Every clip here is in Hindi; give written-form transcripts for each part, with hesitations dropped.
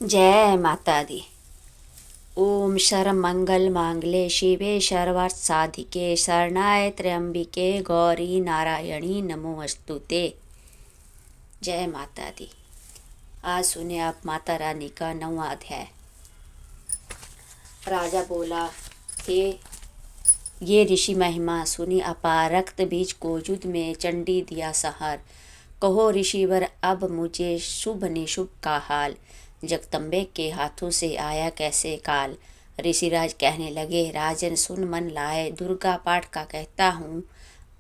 जय माता दी। ओम शर्वमंगल मांगल्ये शिवे सर्वार्थ साधिके शरणाय त्र्यंबिके गौरी नारायणी नमोस्तुते। जय माता दी। आज सुने आप माता रानी का 9वां अध्याय। राजा बोला, हे ये ऋषि महिमा सुनी अपार, रक्त बीज को युद्ध में चंडी दिया संहार। कहो ऋषिवर अब मुझे शुभ निशुभ का हाल, जगदम्बे के हाथों से आया कैसे काल। ऋषिराज कहने लगे, राजन सुन मन लाए, दुर्गा पाठ का कहता हूँ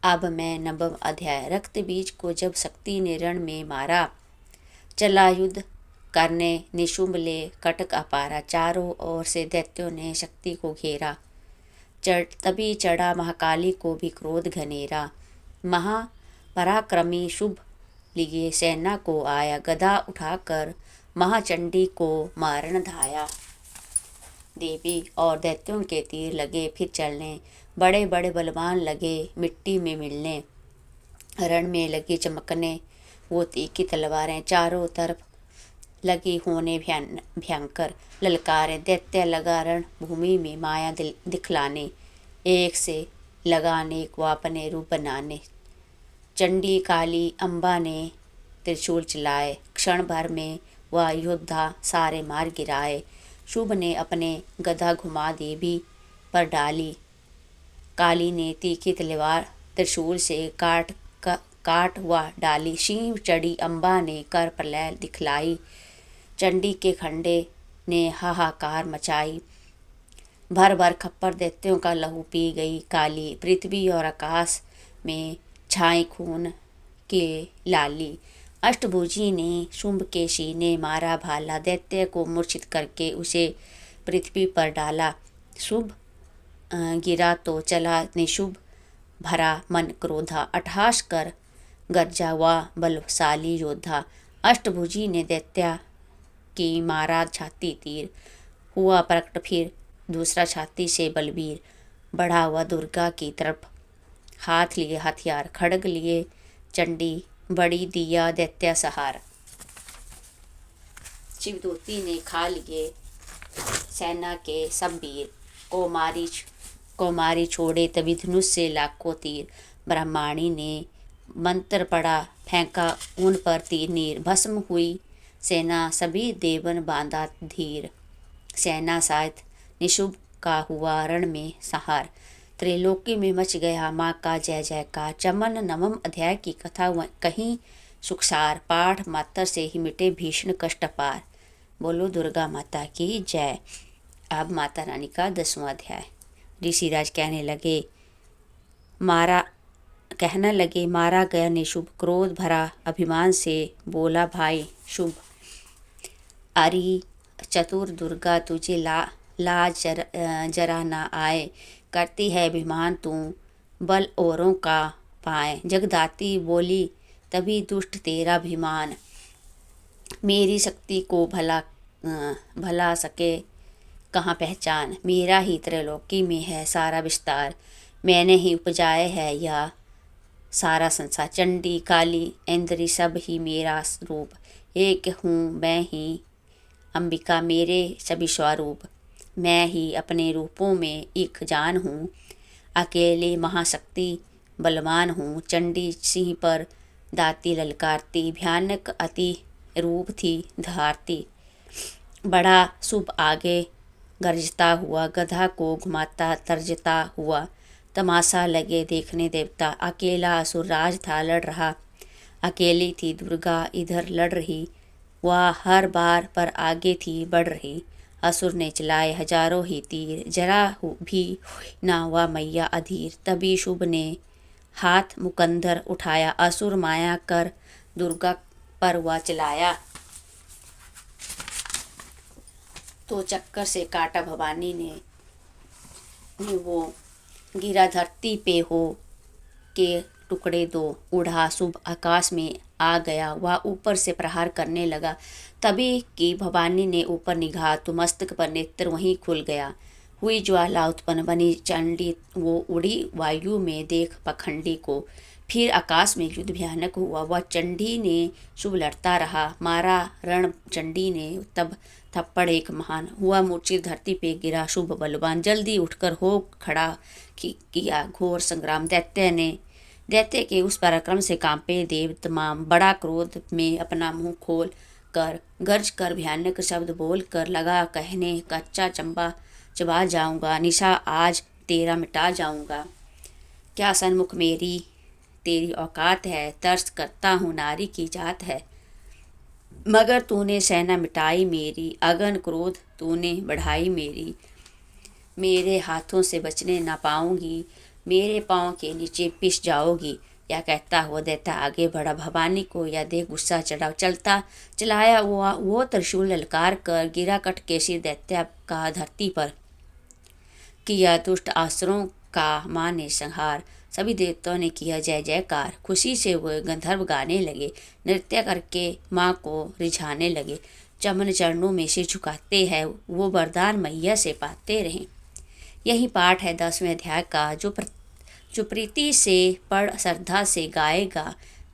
अब मैं 9वां अध्याय। रक्त बीज को जब शक्ति ने रण में मारा, चला युद्ध करने निशुंभ ले कटक अपारा। चारों ओर से दैत्यों ने शक्ति को घेरा, तभी चढ़ा महाकाली को भी क्रोध घनेरा। महापराक्रमी शुभ लिए सेना को आया, गदा उठाकर महाचंडी को मारन धाया। देवी और दैत्यों के तीर लगे फिर चलने, बड़े बड़े बलवान लगे मिट्टी में मिलने। रण में लगी चमकने वो तीखी तलवारें, चारों तरफ लगी होने भयंकर ललकारें। दैत्य लगा रण भूमि में माया दिखलाने, एक से लगाने को अपने रूप बनाने। चंडी काली अम्बा ने त्रिशूल चलाए, क्षण भर में वह योद्धा सारे मार गिराए। शुभ ने अपने गदा घुमा देवी पर डाली, काली ने तीखी तलवार त्रिशूल से काट वह डाली। सिंह चढ़ी अम्बा ने कर प्रलय दिखलाई, चंडी के खंडे ने हाहाकार मचाई। भर भर खप्पर दैत्यों का लहू पी गई काली, पृथ्वी और आकाश में छाई खून के लाली। अष्टभुजी ने शुंभ के सीने मारा भाला, दैत्य को मूर्छित करके उसे पृथ्वी पर डाला। शुभ गिरा तो चला निशुभ, भरा मन क्रोधा, अट्टहास कर गरजा हुआ बलशाली योद्धा। अष्टभुजी ने दैत्य की मारा छाती तीर, हुआ प्रकट फिर दूसरा छाती से बलवीर। बढ़ा हुआ दुर्गा की तरफ, हाथ लिए हथियार, खड्ग लिए चंडी बड़ी दिया दैत्य सहार। शिवदूती ने खा लिए सेना के सब वीर, को मारी छोड़े तभी धनुष से लाखों तीर। ब्रह्माणी ने मंत्र पड़ा, फेंका उन पर तीर नीर। भस्म हुई सेना सभी देवन बांधा धीर, सेना साथ निशुभ का हुआ रण में संहार। त्रिलोकी में मच गया माँ का जय जयकार। चमन 9वें अध्याय की कथा कहीं सुखसार, पाठ मात्र से ही मिटे भीषण कष्ट पार। बोलो दुर्गा माता की जय। अब माता रानी का 10वां अध्याय। ऋषिराज कहने लगे, मारा गया निशुभ, क्रोध भरा अभिमान से बोला भाई शुभ। अरे चतुर दुर्गा तुझे लाज जरा ना आए, करती है अभिमान तू बल औरों का पाए। जगदाती बोली तभी दुष्ट तेरा अभिमान, मेरी शक्ति को भला सके कहाँ पहचान। मेरा ही त्रिलोकी में है सारा विस्तार, मैंने ही उपजाया है यह सारा संसार। चंडी काली इंद्री सब ही मेरा रूप, एक हूँ मैं ही अंबिका मेरे सभी स्वरूप। मैं ही अपने रूपों में एक जान हूँ, अकेले महाशक्ति बलवान हूँ। चंडी सिंह पर दाती ललकारती, भयानक अति रूप थी धारती। बड़ा शुभ आगे गरजता हुआ, गधा को घुमाता तर्जता हुआ। तमाशा लगे देखने देवता, अकेला असुर राज था लड़ रहा। अकेली थी दुर्गा इधर लड़ रही, वह हर बार पर आगे थी बढ़ रही। असुर ने चलाए हजारों ही तीर, जरा भी ना हुआ मैया अधीर। तभी शुभ ने हाथ मुकंदर उठाया, असुर माया कर दुर्गा पर हुआ चलाया। तो चक्कर से काटा भवानी ने वो गिरा धरती पे हो के टुकड़े दो। उड़ा शुभ आकाश में आ गया, वह ऊपर से प्रहार करने लगा। तभी की भवानी ने ऊपर निगाह तो मस्तक पर नेत्र वहीं खुल गया। हुई ज्वाला उत्पन्न बनी चंडी, वो उड़ी वायु में देख पखंडी को। फिर आकाश में युद्ध भयानक हुआ। वह चंडी ने शुभ लड़ता रहा, मारा रण चंडी ने तब थप्पड़ एक महान हुआ, मूर्छित धरती पे गिरा शुभ बलवान। जल्दी उठकर हो खड़ा किया घोर संग्राम। दैत्य के उस पराक्रम से कांपे देव तमाम। बड़ा क्रोध में अपना मुंह खोल कर गर्ज कर भयानक शब्द बोल कर लगा कहने, कच्चा चंबा चबा जाऊंगा, निशा आज तेरा मिटा जाऊंगा। क्या सन्मुख मेरी तेरी औकात है, तरस करता हूँ नारी की जात है। मगर तूने सेना मिटाई मेरी, अगन क्रोध तूने बढ़ाई मेरी। मेरे हाथों से बचने ना पाऊंगी, मेरे पाँव के नीचे पिस जाओगी। या कहता हुआ दैत्य आगे बढ़ा, भवानी को या देख गुस्सा चढ़ा। चलता चलाया वो त्रिशूल ललकार कर गिरा कटकेशी दैत्य का धरती पर। किया दुष्ट आसुरों का माँ ने संहार। सभी देवताओं ने किया जय जयकार। खुशी से वो गंधर्व गाने लगे, नृत्य करके माँ को रिझाने लगे। चमन चरणों में सिर झुकाते हैं, वो वरदान मैया से पाते रहें। यही पाठ है 10वें अध्याय का। जो प्रीति से पढ़ श्रद्धा से गाएगा,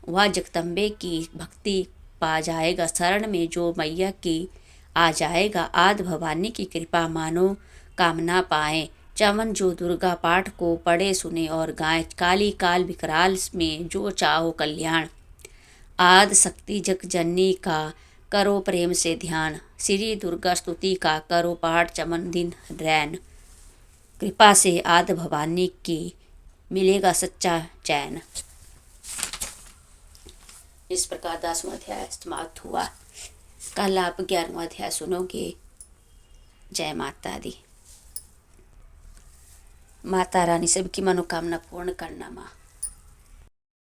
वह जगदम्बे की भक्ति पा जाएगा। शरण में जो मैया की आ जाएगा, आद भवानी की कृपा मानो कामना पाए। चमन जो दुर्गा पाठ को पढ़े सुने और गाए, काली काल विकराल में जो चाहो कल्याण। आद शक्ति जग जननी का करो प्रेम से ध्यान, श्री दुर्गा स्तुति का करो पाठ चमन दिन रैन। कृपा से आद भवानी की मिलेगा सच्चा चैन। इस प्रकार 10वां अध्याय समाप्त हुआ। कल आप 11वां अध्याय सुनोगे। जय माता दी। माता रानी सबकी मनोकामना पूर्ण करना माँ।